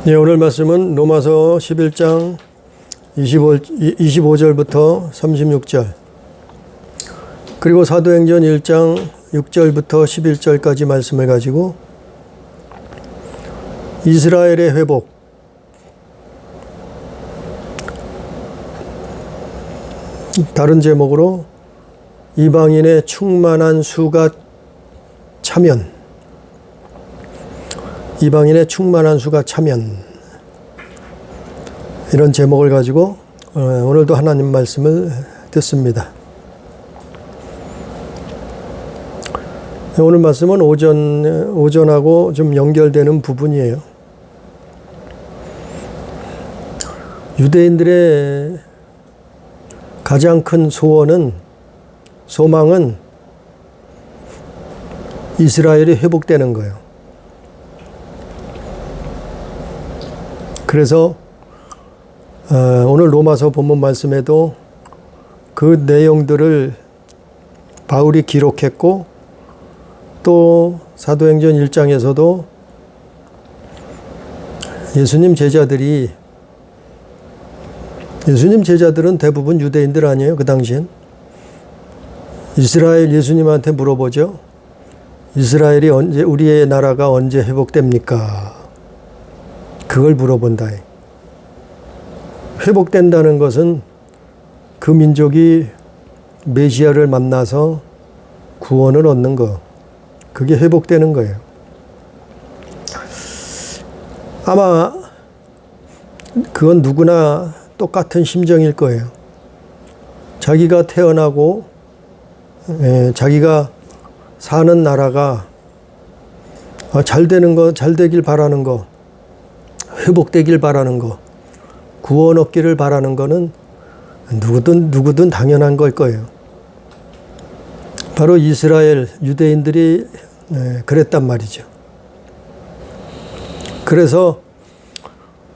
네, 오늘 말씀은 로마서 11장 25절부터 36절, 그리고 사도행전 1장 6절부터 11절까지 말씀을 가지고 이스라엘의 회복, 다른 제목으로 이방인의 충만한 수가 차면, 이방인의 충만한 수가 차면, 이런 제목을 가지고 오늘도 하나님 말씀을 듣습니다. 오늘 말씀은 오전하고 좀 연결되는 부분이에요. 유대인들의 가장 큰 소망은 이스라엘이 회복되는 거예요. 그래서 오늘 로마서 본문 말씀에도 그 내용들을 바울이 기록했고, 또 사도행전 1장에서도 예수님 제자들은 대부분 유대인들 아니에요? 그 당시엔. 이스라엘 예수님한테 물어보죠. 이스라엘이 우리의 나라가 언제 회복됩니까? 그걸 물어본다. 회복된다는 것은 그 민족이 메시아를 만나서 구원을 얻는 거, 그게 회복되는 거예요. 아마 그건 누구나 똑같은 심정일 거예요. 자기가 태어나고 자기가 사는 나라가 잘 되는 거, 잘 되길 바라는 거, 회복되길 바라는 거, 구원 얻기를 바라는 거는 누구든 당연한 걸 거예요. 바로 이스라엘 유대인들이 그랬단 말이죠. 그래서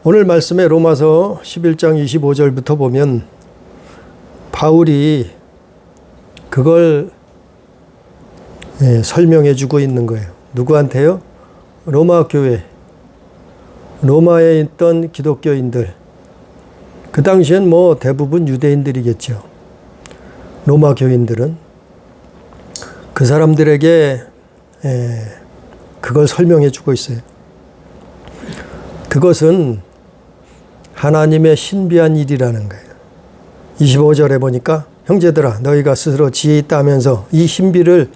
오늘 말씀에 로마서 11장 25절부터 보면 바울이 그걸 설명해 주고 있는 거예요. 누구한테요? 로마 교회, 로마에 있던 기독교인들, 그 당시엔 뭐 대부분 유대인들이겠죠. 로마 교인들은 그 사람들에게 그걸 설명해 주고 있어요. 그것은 하나님의 신비한 일이라는 거예요. 25절에 보니까 형제들아 너희가 스스로 지혜 있다 하면서 이 신비를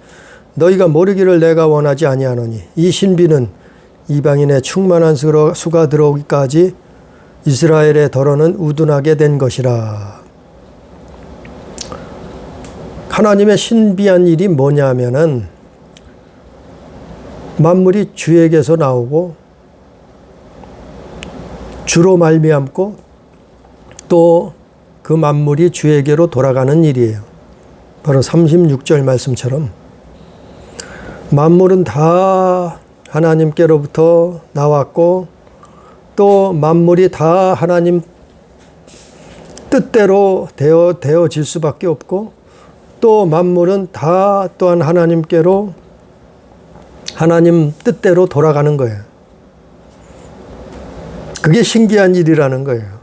너희가 모르기를 내가 원하지 아니하노니 이 신비는 이방인의 충만한 수가 들어오기까지 이스라엘의 더러는 우둔하게 된 것이라. 하나님의 신비한 일이 뭐냐면은 만물이 주에게서 나오고 주로 말미암고 또 그 만물이 주에게로 돌아가는 일이에요. 바로 36절 말씀처럼 만물은 다 하나님께로부터 나왔고 또 만물이 다 하나님 뜻대로 되어질 수밖에 없고 또 만물은 다 또한 하나님께로 하나님 뜻대로 돌아가는 거예요. 그게 신기한 일이라는 거예요.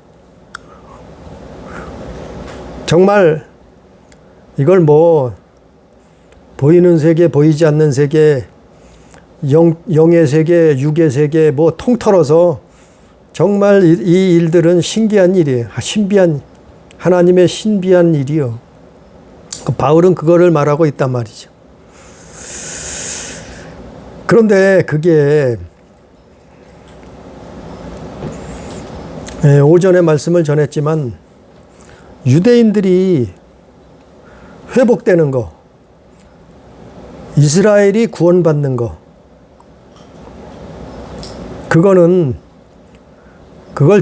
정말 이걸 뭐 보이는 세계, 보이지 않는 세계, 영의 세계, 육의 세계 뭐 통틀어서 정말 이 일들은 신기한 일이에요. 하나님의 신비한 일이요. 바울은 그거를 말하고 있단 말이죠. 그런데 그게 오전에 말씀을 전했지만 유대인들이 회복되는 거, 이스라엘이 구원받는 거, 그걸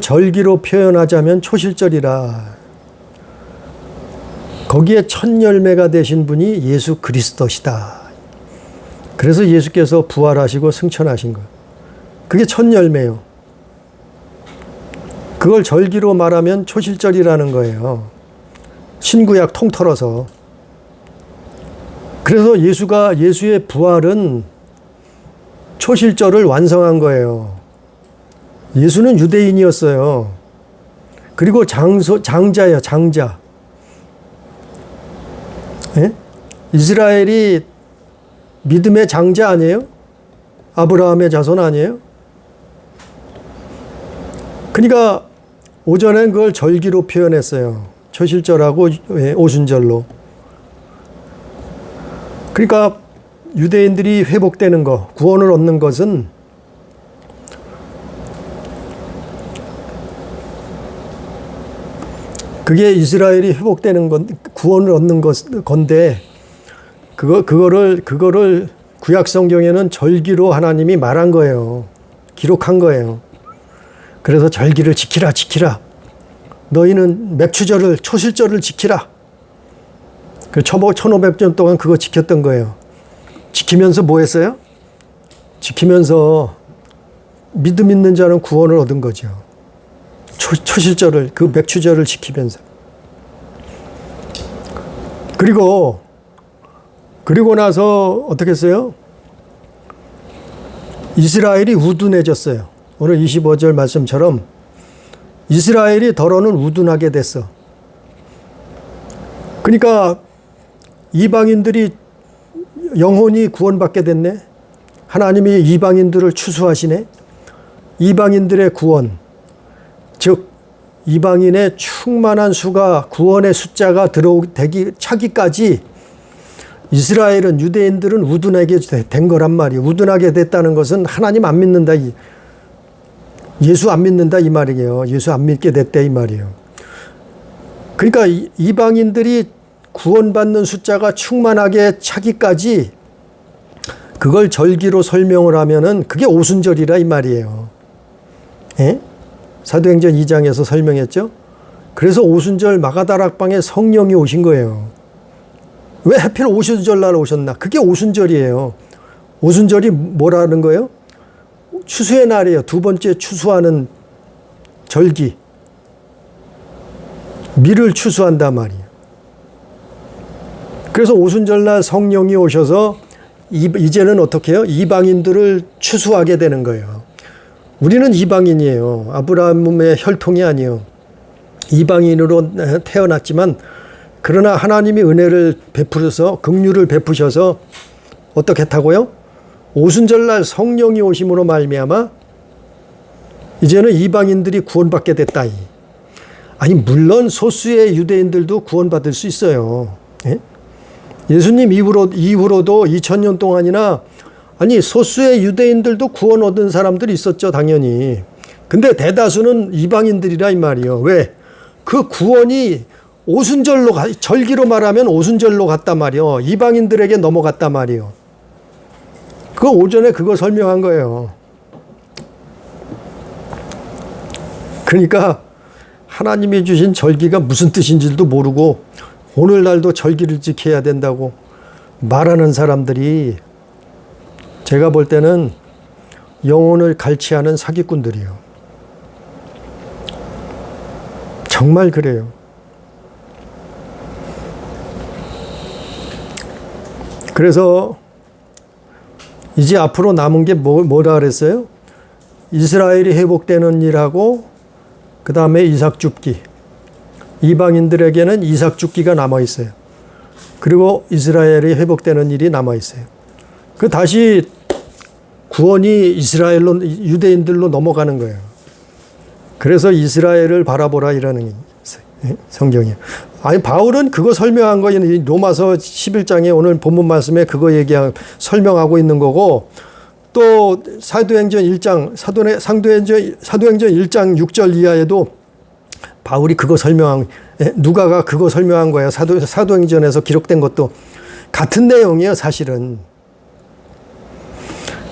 절기로 표현하자면 초실절이라. 거기에 첫 열매가 되신 분이 예수 그리스도시다. 그래서 예수께서 부활하시고 승천하신 거예요. 그게 첫 열매예요. 그걸 절기로 말하면 초실절이라는 거예요. 신구약 통틀어서. 그래서 예수의 부활은 초실절을 완성한 거예요. 예수는 유대인이었어요. 그리고 장자예요, 장자. 예? 이스라엘이 믿음의 장자 아니에요? 아브라함의 자손 아니에요? 그러니까 오전엔 그걸 절기로 표현했어요. 초실절하고 오순절로. 그러니까 유대인들이 회복되는 것, 구원을 얻는 것은 그게 이스라엘이 회복되는 건 구원을 얻는 건데 그거를 구약 성경에는 절기로 하나님이 말한 거예요. 기록한 거예요. 그래서 절기를 지키라, 지키라. 너희는 맥추절을, 초실절을 지키라. 그 1500년 동안 그거 지켰던 거예요. 지키면서 뭐 했어요? 지키면서 믿음 있는 자는 구원을 얻은 거죠. 초실절을, 그 맥추절을 지키면서. 그리고 나서 어떻게 했어요? 이스라엘이 우둔해졌어요. 오늘 25절 말씀처럼 이스라엘이 더러는 우둔하게 됐어. 그러니까 이방인들이 영혼이 구원받게 됐네. 하나님이 이방인들을 추수하시네. 이방인들의 구원, 즉 이방인의 충만한 수가 구원의 숫자가 차기까지 이스라엘은, 유대인들은 우둔하게 된 거란 말이에요. 우둔하게 됐다는 것은 하나님 안 믿는다, 예수 안 믿는다 이 말이에요. 예수 안 믿게 됐다 이 말이에요. 그러니까 이방인들이 구원받는 숫자가 충만하게 차기까지 그걸 절기로 설명을 하면은 그게 오순절이라 이 말이에요. 예? 사도행전 2장에서 설명했죠. 그래서 오순절 마가다락방에 성령이 오신 거예요. 왜 하필 오순절 날 오셨나? 그게 오순절이에요. 오순절이 뭐라는 거예요? 추수의 날이에요. 두 번째 추수하는 절기. 밀을 추수한단 말이에요. 그래서 오순절 날 성령이 오셔서 이제는 어떻게 해요? 이방인들을 추수하게 되는 거예요. 우리는 이방인이에요. 아브라함의 혈통이 아니에요. 이방인으로 태어났지만 그러나 하나님이 은혜를 베푸셔서, 긍휼을 베푸셔서 어떻게 했다고요? 오순절날 성령이 오심으로 말미암아 이제는 이방인들이 구원받게 됐다. 아니 물론 소수의 유대인들도 구원받을 수 있어요. 예? 예수님 이후로도 2000년 동안이나 아니 소수의 유대인들도 구원 얻은 사람들이 있었죠. 당연히. 근데 대다수는 이방인들이라 이 말이에요. 왜? 그 구원이 오순절로 절기로 말하면 오순절로 갔단 말이에요. 이방인들에게 넘어갔단 말이에요. 그 오전에 그거 설명한 거예요. 그러니까 하나님이 주신 절기가 무슨 뜻인지도 모르고 오늘날도 절기를 지켜야 된다고 말하는 사람들이 제가 볼 때는 영혼을 갈취하는 사기꾼들이에요. 정말 그래요. 그래서 이제 앞으로 남은 게 뭐라 그랬어요? 이스라엘이 회복되는 일하고 그 다음에 이삭 줍기. 이방인들에게는 이삭 줍기가 남아있어요. 그리고 이스라엘이 회복되는 일이 남아있어요. 그 다시 구원이 이스라엘로, 유대인들로 넘어가는 거예요. 그래서 이스라엘을 바라보라 이라는 게 있어요. 성경이에요. 아니 바울은 그거 설명한 거예요. 로마서 11장에 오늘 본문 말씀에 그거 설명하고 있는 거고, 또 사도행전 1장 1장 6절 이하에도 바울이 그거 누가가 그거 설명한 거예요. 사도행전에서 기록된 것도 같은 내용이에요, 사실은.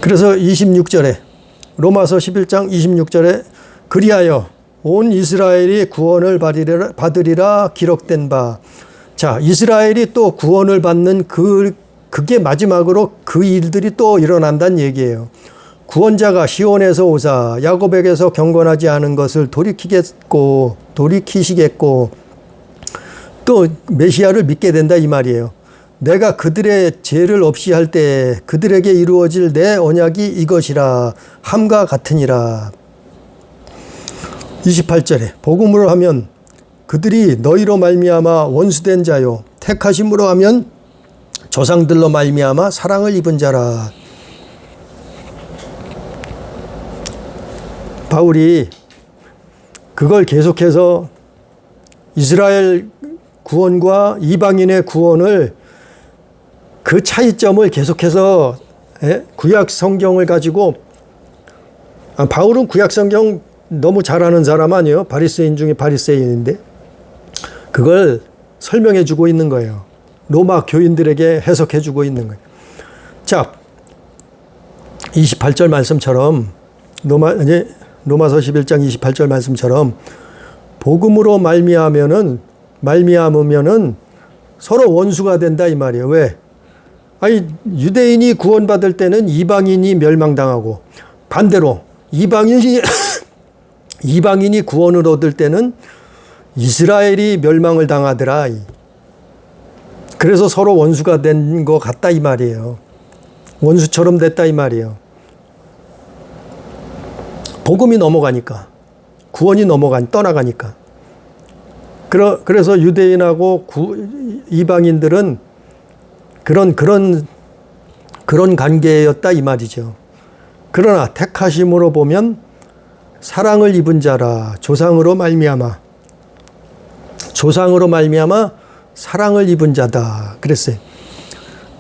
그래서 26절에 로마서 11장 26절에 그리하여 온 이스라엘이 구원을 받으리라 기록된 바. 자, 이스라엘이 또 구원을 받는 그게 마지막으로 그 일들이 또 일어난다는 얘기예요. 구원자가 시온에서 오사 야곱에게서 경건하지 않은 것을 돌이키시겠고 또 메시아를 믿게 된다 이 말이에요. 내가 그들의 죄를 없이 할 때 그들에게 이루어질 내 언약이 이것이라 함과 같으니라. 28절에 복음으로 하면 그들이 너희로 말미암아 원수된 자요 택하심으로 하면 조상들로 말미암아 사랑을 입은 자라. 바울이 그걸 계속해서 이스라엘 구원과 이방인의 구원을 그 차이점을 계속해서 구약 성경을 가지고 바울은 구약 성경 너무 잘하는 사람 아니에요. 바리새인 중에 바리새인인데 그걸 설명해 주고 있는 거예요. 로마 교인들에게 해석해 주고 있는 거예요. 자, 28절 말씀처럼 로마서 11장 28절 말씀처럼 복음으로 말미암으면은 서로 원수가 된다 이 말이에요. 왜? 아니 유대인이 구원받을 때는 이방인이 멸망당하고 반대로 이방인이 구원을 얻을 때는 이스라엘이 멸망을 당하더라. 그래서 서로 원수가 된 것 같다 이 말이에요. 원수처럼 됐다 이 말이에요. 복음이 넘어가니까, 구원이 떠나가니까. 그래서 유대인하고 이방인들은 그런 관계였다 이 말이죠. 그러나 택하심으로 보면 사랑을 입은 자라. 조상으로 말미암아 사랑을 입은 자다 그랬어요.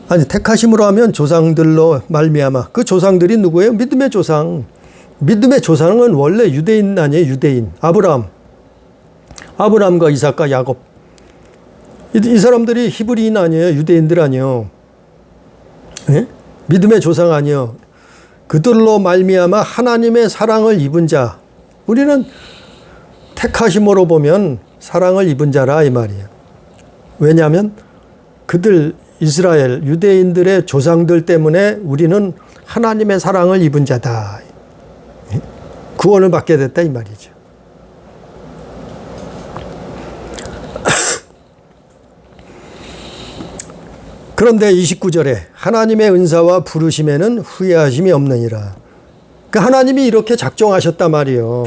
아니 택하심으로 하면 조상들로 말미암아. 그 조상들이 누구예요? 믿음의 조상. 믿음의 조상은 원래 유대인 아니에요. 유대인. 아브라함과 이삭과 야곱. 이 사람들이 히브리인 아니에요. 유대인들 아니에요. 네? 믿음의 조상 아니에요. 그들로 말미암아 하나님의 사랑을 입은 자. 우리는 택하심으로 보면 사랑을 입은 자라 이 말이에요. 왜냐하면 그들 이스라엘 유대인들의 조상들 때문에 우리는 하나님의 사랑을 입은 자다. 구원을 받게 됐다 이 말이죠. 그런데 29절에 하나님의 은사와 부르심에는 후회하심이 없느니라. 그러니까 하나님이 이렇게 작정하셨단 말이에요.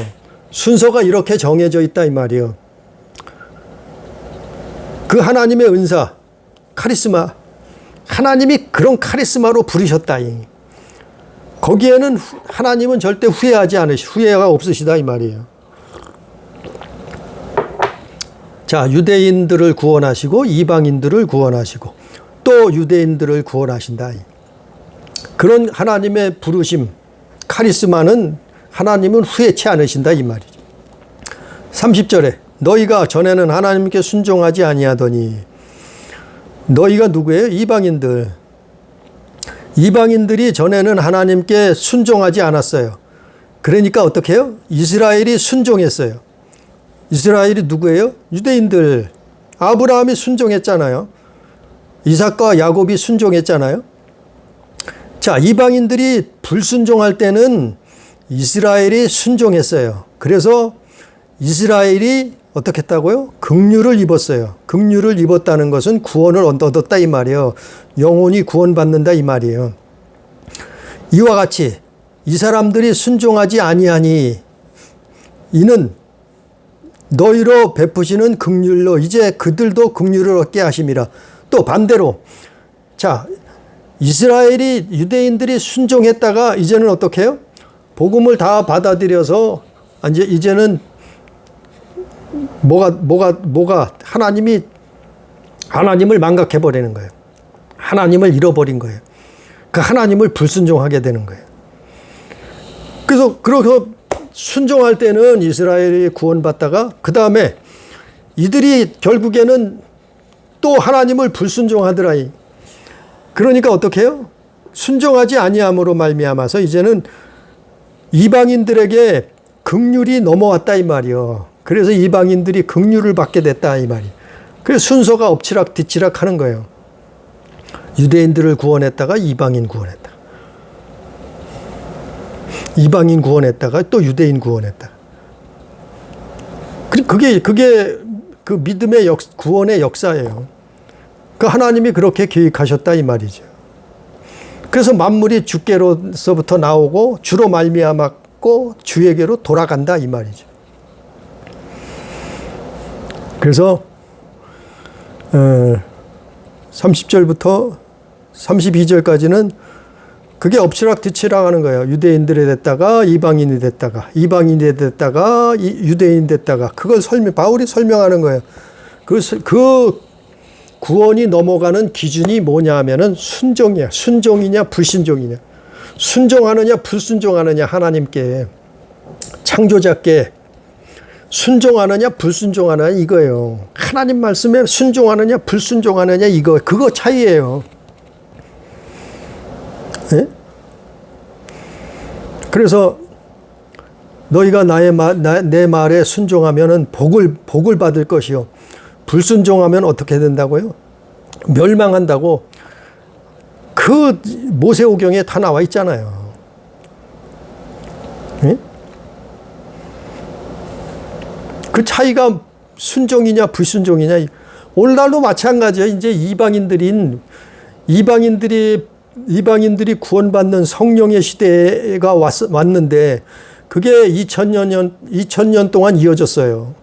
순서가 이렇게 정해져 있다 이 말이에요. 그 하나님의 은사, 카리스마, 하나님이 그런 카리스마로 부르셨다. 거기에는 하나님은 절대 후회가 없으시다 이 말이에요. 자, 유대인들을 구원하시고 이방인들을 구원하시고 또 유대인들을 구원하신다. 그런 하나님의 부르심, 카리스마는 하나님은 후회치 않으신다 이 말이죠. 30절에 너희가 전에는 하나님께 순종하지 아니하더니. 너희가 누구예요? 이방인들. 이방인들이 전에는 하나님께 순종하지 않았어요. 그러니까 어떻게 해요? 이스라엘이 순종했어요. 이스라엘이 누구예요? 유대인들. 아브라함이 순종했잖아요. 이삭과 야곱이 순종했잖아요. 자, 이방인들이 불순종할 때는 이스라엘이 순종했어요. 그래서 이스라엘이 어떻게 했다고요? 긍휼을 입었어요. 긍휼을 입었다는 것은 구원을 얻었다 이 말이에요. 영혼이 구원받는다 이 말이에요. 이와 같이 이 사람들이 순종하지 아니하니 이는 너희로 베푸시는 긍휼로 이제 그들도 긍휼을 얻게 하심이라. 또 반대로 자 이스라엘이 유대인들이 순종했다가 이제는 어떻게 해요? 복음을 다 받아들여서 이제는 뭐가 하나님을 망각해 버리는 거예요. 하나님을 잃어버린 거예요. 그 하나님을 불순종하게 되는 거예요. 그래서 순종할 때는 이스라엘이 구원받다가 그 다음에 이들이 결국에는 또 하나님을 불순종하더라. 그러니까 어떻게 해요? 순종하지 아니함으로 말미암아서 이제는 이방인들에게 긍휼이 넘어왔다 이 말이요. 그래서 이방인들이 긍휼을 받게 됐다 이 말이에요. 그래서 순서가 엎치락 뒤치락 하는 거예요. 유대인들을 구원했다가 이방인 구원했다. 이방인 구원했다가 또 유대인 구원했다. 그게 그 믿음의 구원의 역사예요. 그 하나님이 그렇게 계획하셨다 이 말이죠. 그래서 만물이 주께로서부터 나오고 주로 말미암았고 주에게로 돌아간다 이 말이죠. 그래서 30절부터 32절까지는 그게 엎치락뒤치락 하는 거예요. 유대인들이 됐다가 이방인이 됐다가 이방인이 됐다가 유대인 됐다가 그걸 바울이 설명하는 거예요. 그 구원이 넘어가는 기준이 뭐냐 하면은 순종이야. 순종이냐 불순종이냐. 순종하느냐 불순종하느냐 하나님께 창조자께 순종하느냐 불순종하느냐 이거예요. 하나님 말씀에 순종하느냐 불순종하느냐 그거 차이예요. 네? 그래서 너희가 내 말에 순종하면은 복을 받을 것이요. 불순종하면 어떻게 된다고요? 멸망한다고. 그 모세오경에 다 나와 있잖아요. 네? 그 차이가 순종이냐 불순종이냐. 오늘날도 마찬가지예요. 이제 이방인들이 구원받는 성령의 시대가 왔는데 그게 2000년 동안 이어졌어요.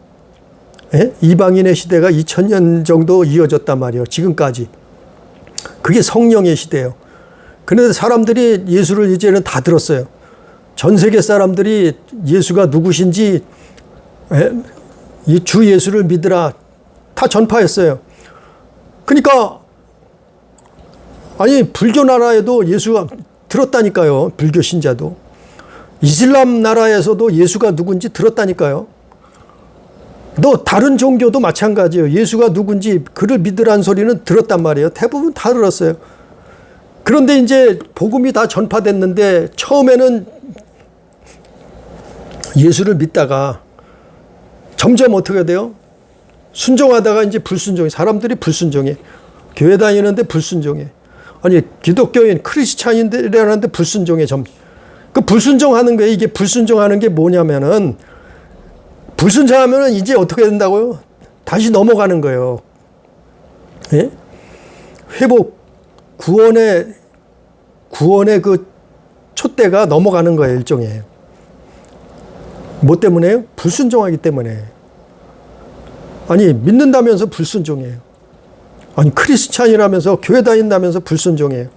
예? 이방인의 시대가 2000년 정도 이어졌단 말이에요. 지금까지. 그게 성령의 시대예요. 그런데 사람들이 예수를 이제는 다 들었어요. 전 세계 사람들이 예수가 누구신지 이 주 예수를 믿으라 다 전파했어요. 그러니까 아니 불교 나라에도 예수가 들었다니까요. 불교 신자도. 이슬람 나라에서도 예수가 누군지 들었다니까요. 또 다른 종교도 마찬가지예요. 예수가 누군지 그를 믿으라는 소리는 들었단 말이에요. 대부분 다 들었어요. 그런데 이제 복음이 다 전파됐는데 처음에는 예수를 믿다가 점점 어떻게 돼요? 순종하다가 이제 불순종해. 사람들이 불순종해. 교회 다니는데 불순종해. 아니 기독교인 크리스찬인들이라는데 불순종해. 그 불순종하는 거예요. 이게 불순종하는 게 뭐냐면은 불순종하면은 이제 어떻게 된다고요? 다시 넘어가는 거예요. 예? 회복 구원의 그 촛대가 넘어가는 거예요. 일종의. 뭐 때문에요? 불순종하기 때문에. 아니 믿는다면서 불순종해요. 아니 크리스찬이라면서 교회 다닌다면서 불순종해요.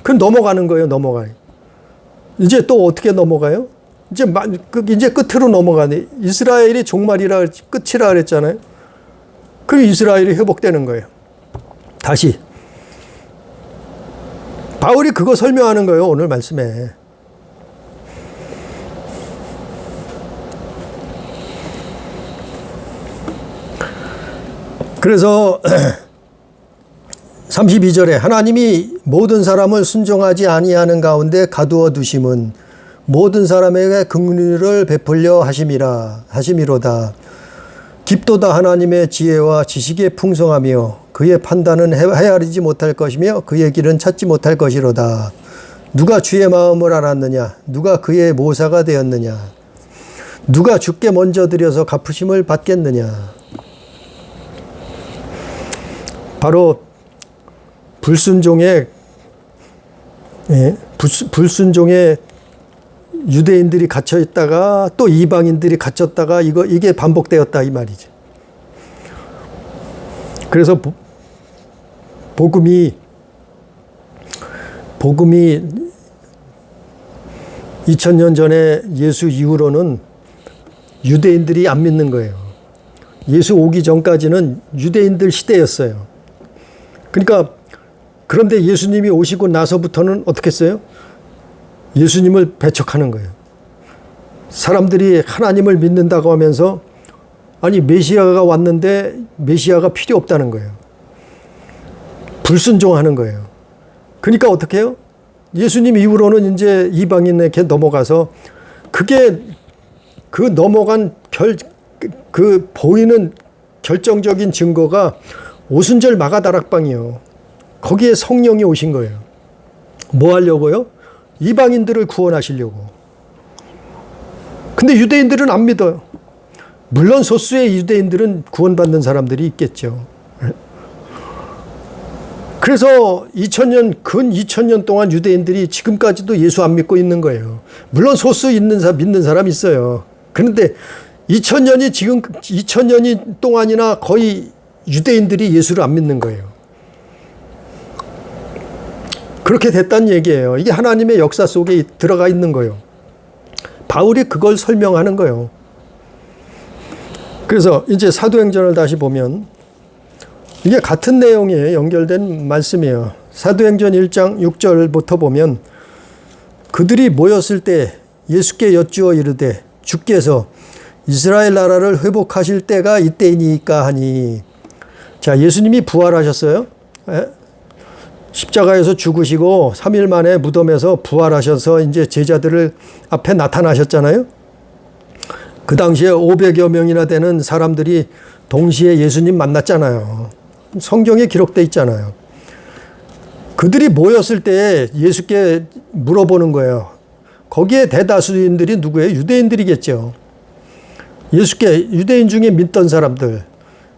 그럼 넘어가는 거예요. 넘어가요. 이제 또 어떻게 넘어가요? 이제 끝으로 넘어가네. 이스라엘이 종말이라 끝이라 그랬잖아요. 그럼 이스라엘이 회복되는 거예요. 다시. 바울이 그거 설명하는 거예요. 오늘 말씀에. 그래서 32절에 하나님이 모든 사람을 순종하지 아니하는 가운데 가두어 두심은 모든 사람에게 긍휼을 베풀려 하심이로다. 깊도다 하나님의 지혜와 지식의 풍성하며 그의 판단은 헤아리지 못할 것이며 그의 길은 찾지 못할 것이로다. 누가 주의 마음을 알았느냐? 누가 그의 모사가 되었느냐? 누가 주께 먼저 드려서 갚으심을 받겠느냐? 바로 불순종의 유대인들이 갇혀 있다가 또 이방인들이 갇혔다가 이게 반복되었다 이 말이죠. 그래서 복음이 2000년 전에 예수 이후로는 유대인들이 안 믿는 거예요. 예수 오기 전까지는 유대인들 시대였어요. 그러니까 그런데 예수님이 오시고 나서부터는 어떻게 했어요? 예수님을 배척하는 거예요. 사람들이 하나님을 믿는다고 하면서 아니 메시아가 왔는데 메시아가 필요 없다는 거예요. 불순종하는 거예요. 그러니까 어떻게 해요? 예수님 이후로는 이제 이방인에게 넘어가서 그게 그 넘어간 그 보이는 결정적인 증거가 오순절 마가다락방이요. 거기에 성령이 오신 거예요. 뭐 하려고요? 이방인들을 구원하시려고. 근데 유대인들은 안 믿어요. 물론 소수의 유대인들은 구원받는 사람들이 있겠죠. 그래서 근 2000년 동안 유대인들이 지금까지도 예수 안 믿고 있는 거예요. 물론 소수 믿는 사람 있어요. 그런데 지금 2000년이 동안이나 거의 유대인들이 예수를 안 믿는 거예요. 그렇게 됐다는 얘기예요. 이게 하나님의 역사 속에 들어가 있는 거예요. 바울이 그걸 설명하는 거예요. 그래서 이제 사도행전을 다시 보면 이게 같은 내용에 연결된 말씀이에요. 사도행전 1장 6절부터 보면 그들이 모였을 때 예수께 여쭈어 이르되 주께서 이스라엘 나라를 회복하실 때가 이때이니까 하니. 자, 예수님이 부활하셨어요. 십자가에서 죽으시고 3일 만에 무덤에서 부활하셔서 이제 제자들을 앞에 나타나셨잖아요. 그 당시에 500여 명이나 되는 사람들이 동시에 예수님 만났잖아요. 성경에 기록돼 있잖아요. 그들이 모였을 때 예수께 물어보는 거예요. 거기에 대다수인들이 누구예요? 유대인들이겠죠. 예수께 유대인 중에 믿던 사람들.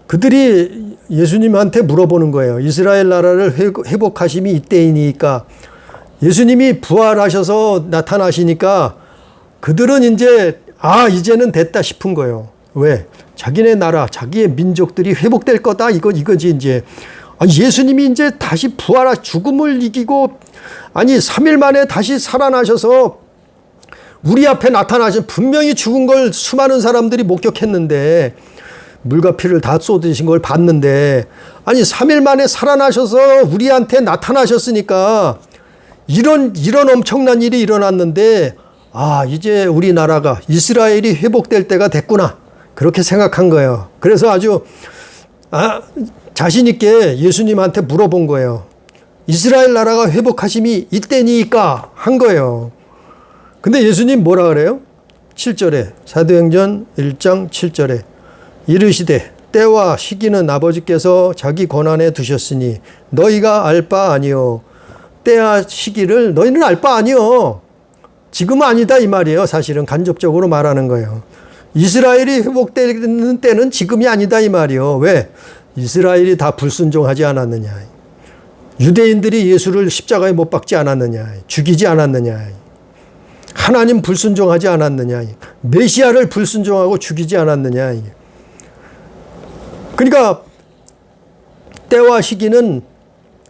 그들이 예수님한테 물어보는 거예요. 이스라엘 나라를 회복하심이 이때이니까. 예수님이 부활하셔서 나타나시니까 그들은 이제 이제는 됐다 싶은 거예요. 왜? 자기네 나라, 자기의 민족들이 회복될 거다. 이거지 이제. 예수님이 이제 다시 죽음을 이기고 3일 만에 다시 살아나셔서 우리 앞에 나타나신, 분명히 죽은 걸 수많은 사람들이 목격했는데 물과 피를 다 쏟으신 걸 봤는데 3일 만에 살아나셔서 우리한테 나타나셨으니까 이런 엄청난 일이 일어났는데 이제 우리나라가 이스라엘이 회복될 때가 됐구나. 그렇게 생각한 거예요. 그래서 아주 자신 있게 예수님한테 물어본 거예요. 이스라엘 나라가 회복하심이 이때니까 한 거예요. 근데 예수님 뭐라 그래요? 7절에 사도행전 1장 7절에 이르시되 때와 시기는 아버지께서 자기 권한에 두셨으니 너희가 알 바 아니요. 때와 시기를 너희는 알 바 아니요. 지금은 아니다 이 말이에요. 사실은 간접적으로 말하는 거예요. 이스라엘이 회복되는 때는 지금이 아니다 이 말이에요. 왜? 이스라엘이 다 불순종하지 않았느냐. 유대인들이 예수를 십자가에 못 박지 않았느냐. 죽이지 않았느냐. 하나님 불순종하지 않았느냐. 메시아를 불순종하고 죽이지 않았느냐. 그러니까 때와 시기는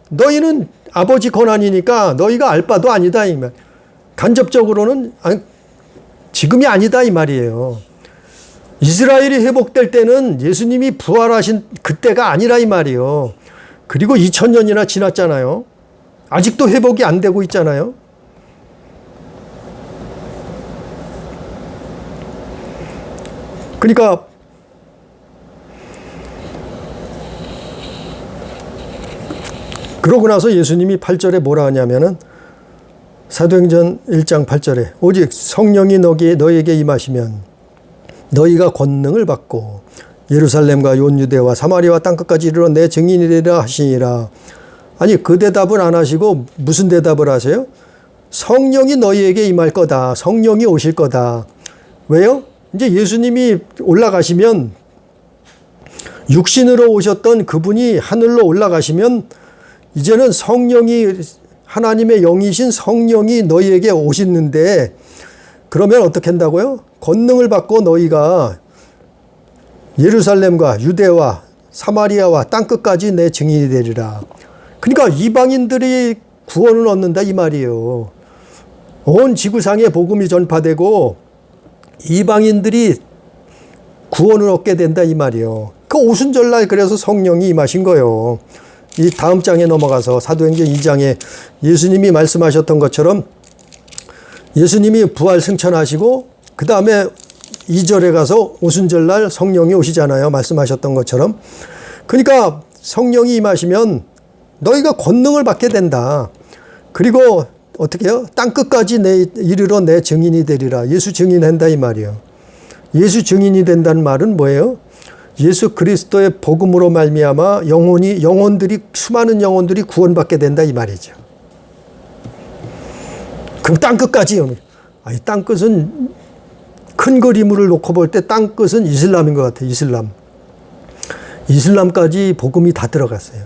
너희는 아버지 권한이니까 너희가 알 바도 아니다 이 말. 간접적으로는 지금이 아니다 이 말이에요. 이스라엘이 회복될 때는 예수님이 부활하신 그때가 아니라 이 말이에요. 그리고 2000년이나 지났잖아요. 아직도 회복이 안 되고 있잖아요. 그러니까 그러고 나서 예수님이 8절에 뭐라 하냐면은 사도행전 1장 8절에 오직 성령이 너희에게 임하시면 너희가 권능을 받고 예루살렘과 온 유대와 사마리아와 땅끝까지 이르러 내 증인이 되리라 하시니라. 그 대답을 안 하시고 무슨 대답을 하세요? 성령이 너희에게 임할 거다. 성령이 오실 거다. 왜요? 이제 예수님이 올라가시면 육신으로 오셨던 그분이 하늘로 올라가시면 이제는 성령이 하나님의 영이신 성령이 너희에게 오시는데 그러면 어떻게 한다고요? 권능을 받고 너희가 예루살렘과 유대와 사마리아와 땅끝까지 내 증인이 되리라. 그러니까 이방인들이 구원을 얻는다 이 말이에요. 온 지구상에 복음이 전파되고 이방인들이 구원을 얻게 된다 이 말이에요. 그 오순절날 그래서 성령이 임하신 거예요. 이 다음 장에 넘어가서 사도행전 2장에 예수님이 말씀하셨던 것처럼 예수님이 부활 승천하시고 그 다음에 2절에 가서 오순절날 성령이 오시잖아요. 말씀하셨던 것처럼. 그러니까 성령이 임하시면 너희가 권능을 받게 된다. 그리고 어떻게 해요? 땅끝까지 이르러 내 증인이 되리라. 예수 증인한다 이 말이에요. 예수 증인이 된다는 말은 뭐예요? 예수 그리스도의 복음으로 말미암아 수많은 영혼들이 구원받게 된다 이 말이죠. 그럼 땅끝까지. 땅끝은 큰 그림으로 놓고 볼 때 땅끝은 이슬람인 것 같아요. 이슬람까지 복음이 다 들어갔어요.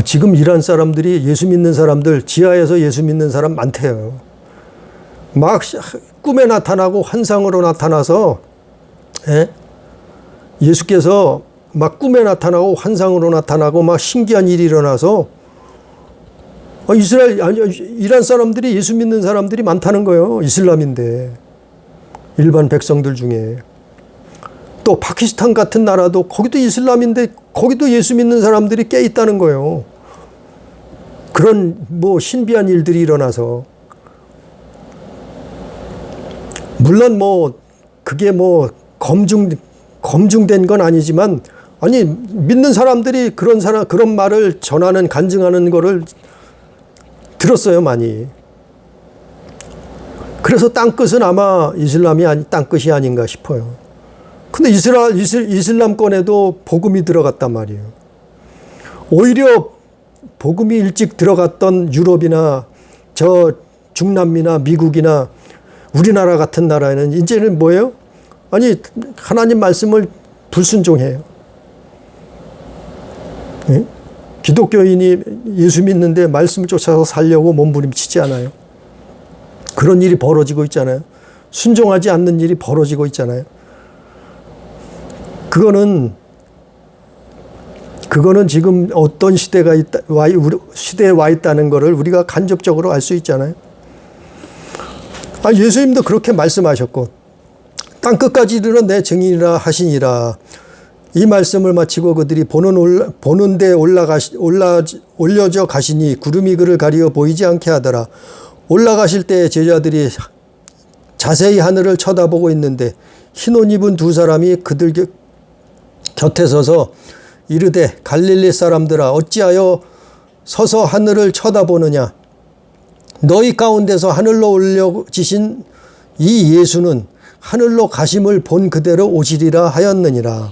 지금 이란 사람들이 예수 믿는 사람들 지하에서 예수 믿는 사람 많대요. 막 꿈에 나타나고 환상으로 나타나서 예? 예수께서 막 꿈에 나타나고 환상으로 나타나고 막 신기한 일이 일어나서 이란 사람들이 예수 믿는 사람들이 많다는 거예요. 이슬람인데 일반 백성들 중에. 또 파키스탄 같은 나라도 거기도 이슬람인데 거기도 예수 믿는 사람들이 꽤 있다는 거예요. 그런 뭐 신비한 일들이 일어나서 물론 뭐 그게 뭐 검증된 건 아니지만 아니 믿는 사람들이 그런 말을 전하는 간증하는 거를 들었어요 많이. 그래서 땅끝은 아마 이슬람이 땅끝이 아닌가 싶어요. 근데 이슬람권에도 복음이 들어갔단 말이에요. 오히려 복음이 일찍 들어갔던 유럽이나 저 중남미나 미국이나 우리나라 같은 나라에는 이제는 뭐예요? 아니 하나님 말씀을 불순종해요. 예? 기독교인이 예수 믿는데 말씀을 쫓아서 살려고 몸부림치지 않아요. 그런 일이 벌어지고 있잖아요. 순종하지 않는 일이 벌어지고 있잖아요. 그거는 지금 어떤 시대에 와 있다는 것을 우리가 간접적으로 알 수 있잖아요. 예수님도 그렇게 말씀하셨고 땅끝까지 이르러 내 증인이라 하시니라. 이 말씀을 마치고 그들이 보는 데 올려져 가시니 구름이 그를 가리어 보이지 않게 하더라. 올라가실 때 제자들이 자세히 하늘을 쳐다보고 있는데 흰 옷 입은 두 사람이 그들 곁에 서서 이르되 갈릴리 사람들아 어찌하여 서서 하늘을 쳐다보느냐. 너희 가운데서 하늘로 올려지신 이 예수는 하늘로 가심을 본 그대로 오시리라 하였느니라.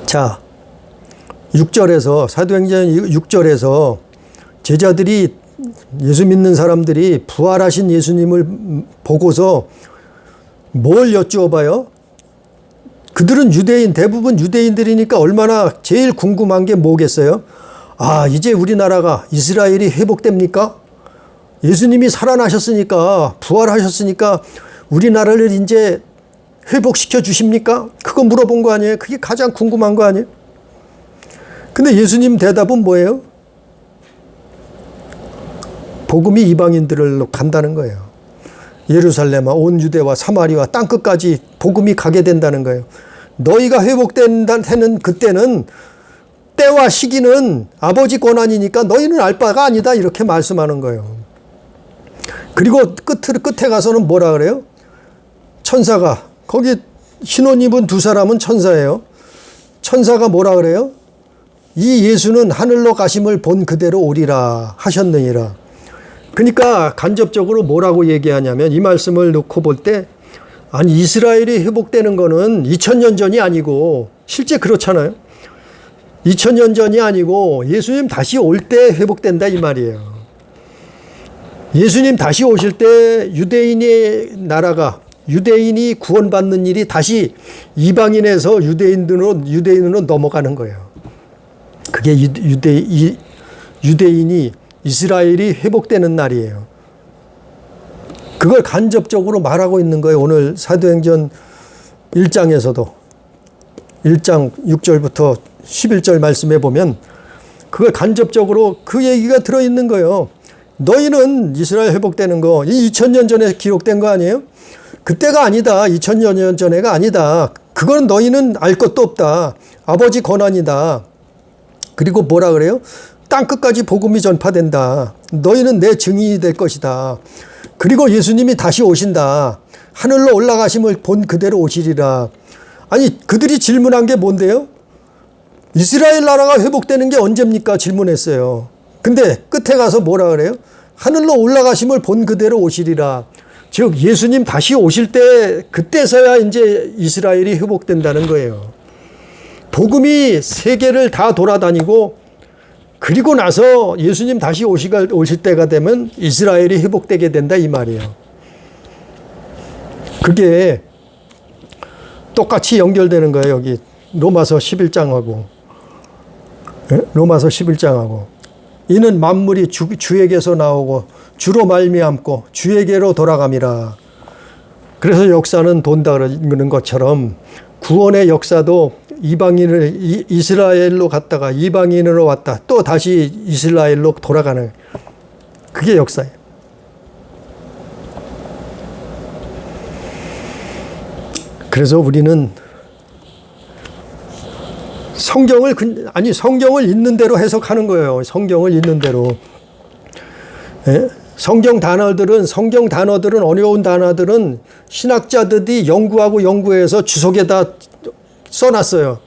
자, 6절에서 사도행전 6절에서 제자들이 예수 믿는 사람들이 부활하신 예수님을 보고서 뭘 여쭈어봐요? 그들은 대부분 유대인들이니까 얼마나 제일 궁금한 게 뭐겠어요? 이제 우리나라가 이스라엘이 회복됩니까? 예수님이 살아나셨으니까 부활하셨으니까 우리나라를 이제 회복시켜 주십니까? 그거 물어본 거 아니에요? 그게 가장 궁금한 거 아니에요? 근데 예수님 대답은 뭐예요? 복음이 이방인들로 간다는 거예요. 예루살렘과 온 유대와 사마리아 땅끝까지 복음이 가게 된다는 거예요. 너희가 회복된다는 그때는 때와 시기는 아버지 권한이니까 너희는 알 바가 아니다 이렇게 말씀하는 거예요. 그리고 끝에 가서는 뭐라 그래요? 천사가 거기 흰옷 입은 두 사람은 천사예요. 천사가 뭐라 그래요? 이 예수는 하늘로 가심을 본 그대로 오리라 하셨느니라. 그러니까 간접적으로 뭐라고 얘기하냐면 이 말씀을 놓고 볼 때 이스라엘이 회복되는 거는 2000년 전이 아니고 실제 그렇잖아요. 2000년 전이 아니고 예수님 다시 올 때 회복된다 이 말이에요. 예수님 다시 오실 때 유대인이 구원받는 일이 다시 이방인에서 유대인으로 넘어가는 거예요. 그게 유대인이 이스라엘이 회복되는 날이에요. 그걸 간접적으로 말하고 있는 거예요. 오늘 사도행전 1장에서도 1장 6절부터 11절 말씀해 보면 그걸 간접적으로 그 얘기가 들어있는 거예요. 너희는 이스라엘 회복되는 거 이 2000년 전에 기록된 거 아니에요? 그때가 아니다. 2000년 전에가 아니다. 그건 너희는 알 것도 없다. 아버지 권한이다. 그리고 뭐라 그래요? 땅끝까지 복음이 전파된다. 너희는 내 증인이 될 것이다. 그리고 예수님이 다시 오신다. 하늘로 올라가심을 본 그대로 오시리라. 그들이 질문한 게 뭔데요? 이스라엘 나라가 회복되는 게 언제입니까? 질문했어요. 근데 끝에 가서 뭐라 그래요? 하늘로 올라가심을 본 그대로 오시리라. 즉 예수님 다시 오실 때 그때서야 이제 이스라엘이 회복된다는 거예요. 복음이 세계를 다 돌아다니고 그리고 나서 예수님 다시 오실 때가 되면 이스라엘이 회복되게 된다 이 말이에요. 그게 똑같이 연결되는 거예요. 여기 로마서 11장하고 로마서 11장하고 이는 만물이 주에게서 나오고 주로 말미암고 주에게로 돌아감이라. 그래서 역사는 돈다 그러는 것처럼 구원의 역사도 이스라엘로 갔다가 이방인으로 왔다 또 다시 이스라엘로 돌아가는 그게 역사예요. 그래서 우리는 성경을 있는 대로 해석하는 거예요. 성경을 있는 대로. 예? 성경 단어들은 어려운 단어들은 신학자들이 연구해서 주석에다 써놨어요.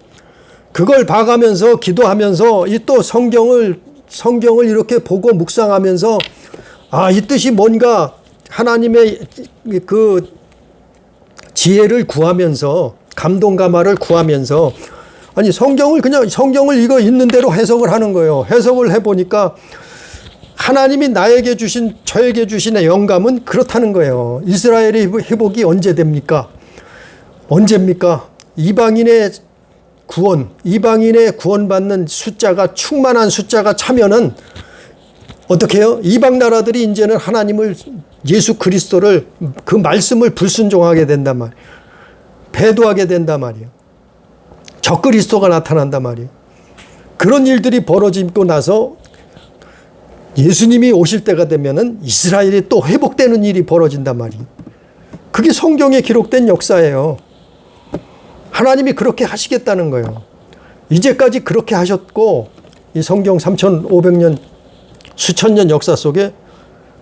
그걸 봐가면서 기도하면서 이 또 성경을 이렇게 보고 묵상하면서 이 뜻이 뭔가 하나님의 그 지혜를 구하면서 감동 감화를 구하면서 성경을 이거 있는 대로 해석을 하는 거예요. 해석을 해보니까 하나님이 저에게 주신 영감은 그렇다는 거예요. 이스라엘의 회복이 언제 됩니까? 언제입니까? 이방인의 구원받는 숫자가 충만한 숫자가 차면은 어떻게 해요? 이방 나라들이 이제는 예수 그리스도를 그 말씀을 불순종하게 된단 말이에요. 배도하게 된단 말이에요. 적그리스도가 나타난단 말이에요. 그런 일들이 벌어지고 나서 예수님이 오실 때가 되면은 이스라엘이 또 회복되는 일이 벌어진단 말이에요. 그게 성경에 기록된 역사예요. 하나님이 그렇게 하시겠다는 거예요. 이제까지 그렇게 하셨고 이 성경 3,500년 수천 년 역사 속에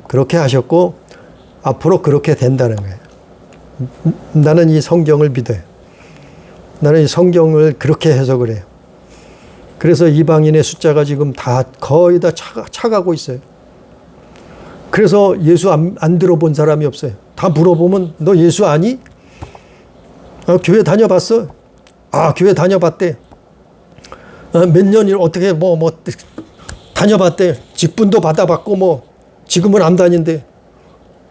그렇게 하셨고 앞으로 그렇게 된다는 거예요. 나는 이 성경을 믿어요. 나는 이 성경을 그렇게 해석을 해요. 그래서 이방인의 숫자가 지금 거의 다 차가고 있어요. 그래서 예수 안 들어본 사람이 없어요. 다 물어보면 너 예수 아니? 교회 다녀봤어? 교회 다녀봤대. 몇 년을 어떻게 다녀봤대. 직분도 받아봤고 지금은 안 다닌대.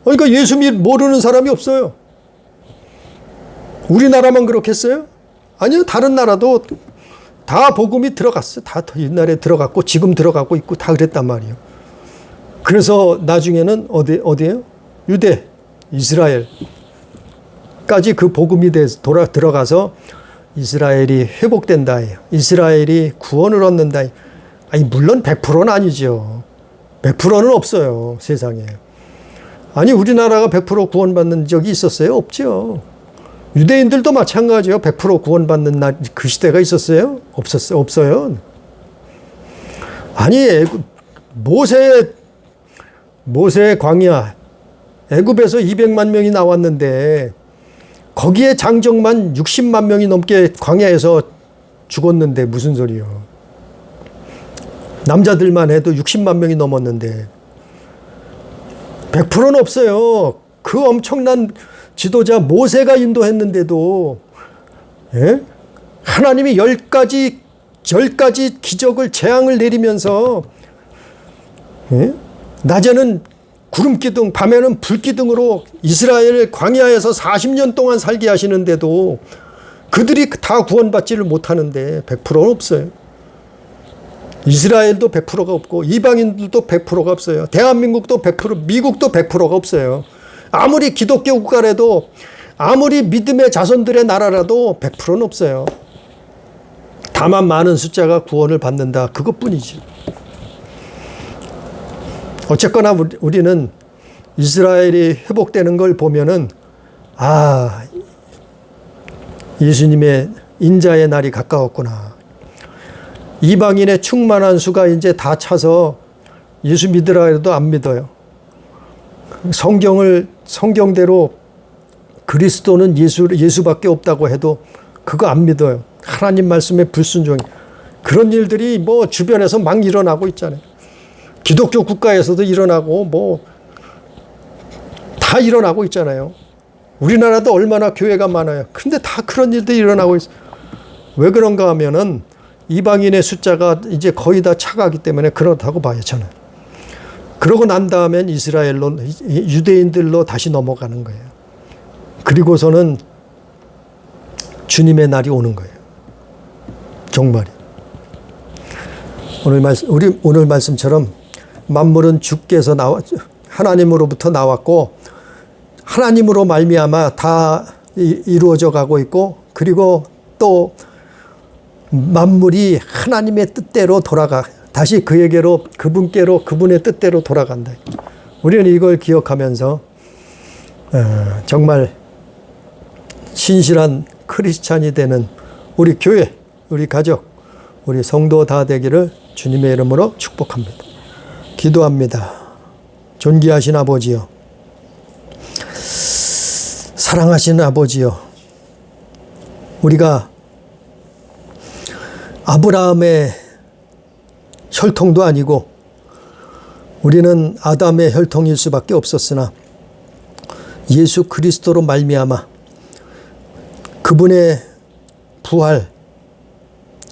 그러니까 예수 모르는 사람이 없어요. 우리나라만 그렇겠어요? 아니요. 다른 나라도 다 복음이 들어갔어. 다 옛날에 들어갔고 지금 들어가고 있고 다 그랬단 말이에요. 그래서 나중에는 어디예요? 유대, 이스라엘까지 그 복음이 들어가서 이스라엘이 회복된다. 이스라엘이 구원을 얻는다. 물론 100%는 아니죠. 100%는 없어요. 세상에. 우리나라가 100% 구원받는 적이 있었어요? 없죠. 유대인들도 마찬가지예요. 100% 구원받는 그 시대가 있었어요? 없어요. 모세의 광야, 애굽에서 200만 명이 나왔는데 거기에 장정만 60만 명이 넘게 광야에서 죽었는데 무슨 소리요? 남자들만 해도 60만 명이 넘었는데 100%는 없어요. 그 엄청난 지도자 모세가 인도했는데도 하나님이 10가지 기적을 재앙을 내리면서 낮에는 구름기둥 밤에는 불기둥으로 이스라엘 광야에서 40년 동안 살게 하시는데도 그들이 다 구원받지를 못하는데 100%는 없어요. 이스라엘도 100%가 없고 이방인들도 100%가 없어요. 대한민국도 100%, 미국도 100%가 없어요. 아무리 기독교 국가라도 아무리 믿음의 자손들의 나라라도 100%는 없어요. 다만 많은 숫자가 구원을 받는다. 그것뿐이지. 어쨌거나 우리는 이스라엘이 회복되는 걸 보면은 예수님의 인자의 날이 가까웠구나. 이방인의 충만한 수가 이제 다 차서 예수 믿으라 해도 안 믿어요. 성경대로 그리스도는 예수밖에 없다고 해도 그거 안 믿어요. 하나님 말씀에 불순종이. 그런 일들이 주변에서 막 일어나고 있잖아요. 기독교 국가에서도 일어나고 다 일어나고 있잖아요. 우리나라도 얼마나 교회가 많아요. 근데 다 그런 일들이 일어나고 있어요. 왜 그런가 하면은 이방인의 숫자가 이제 거의 다 차가기 때문에 그렇다고 봐요, 저는. 그러고 난 다음엔 유대인들로 다시 넘어가는 거예요. 그리고서는 주님의 날이 오는 거예요. 정말이. 오늘 말씀처럼 만물은 주께서 하나님으로부터 나왔고 하나님으로 말미암아 다 이루어져 가고 있고, 그리고 또 만물이 하나님의 뜻대로 돌아가, 다시 그에게로, 그분께로, 그분의 뜻대로 돌아간다. 우리는 이걸 기억하면서 정말 신실한 크리스찬이 되는 우리 교회, 우리 가족, 우리 성도 다 되기를 주님의 이름으로 축복합니다. 기도합니다. 존귀하신 아버지요, 사랑하시는 아버지요, 우리가 아브라함의 혈통도 아니고 우리는 아담의 혈통일 수밖에 없었으나 예수 그리스도로 말미암아 그분의 부활,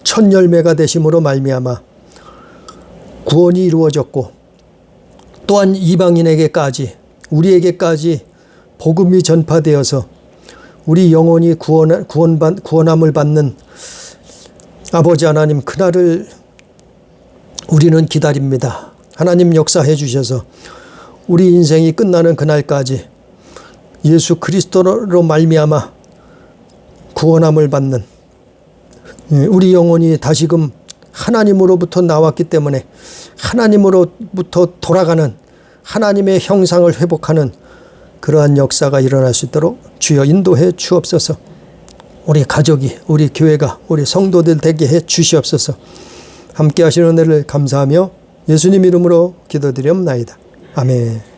첫 열매가 되심으로 말미암아 구원이 이루어졌고, 또한 이방인에게까지, 우리에게까지 복음이 전파되어서 우리 영혼이 구원함을 받는 아버지 하나님, 그날을 우리는 기다립니다. 하나님 역사해 주셔서 우리 인생이 끝나는 그날까지 예수 그리스도로 말미암아 구원함을 받는 우리 영혼이 다시금 하나님으로부터 나왔기 때문에 하나님으로부터 돌아가는 하나님의 형상을 회복하는 그러한 역사가 일어날 수 있도록 주여 인도해 주옵소서. 우리 가족이, 우리 교회가, 우리 성도들 되게 해 주시옵소서. 함께 하시는 은혜를 감사하며 예수님 이름으로 기도드리옵나이다. 아멘.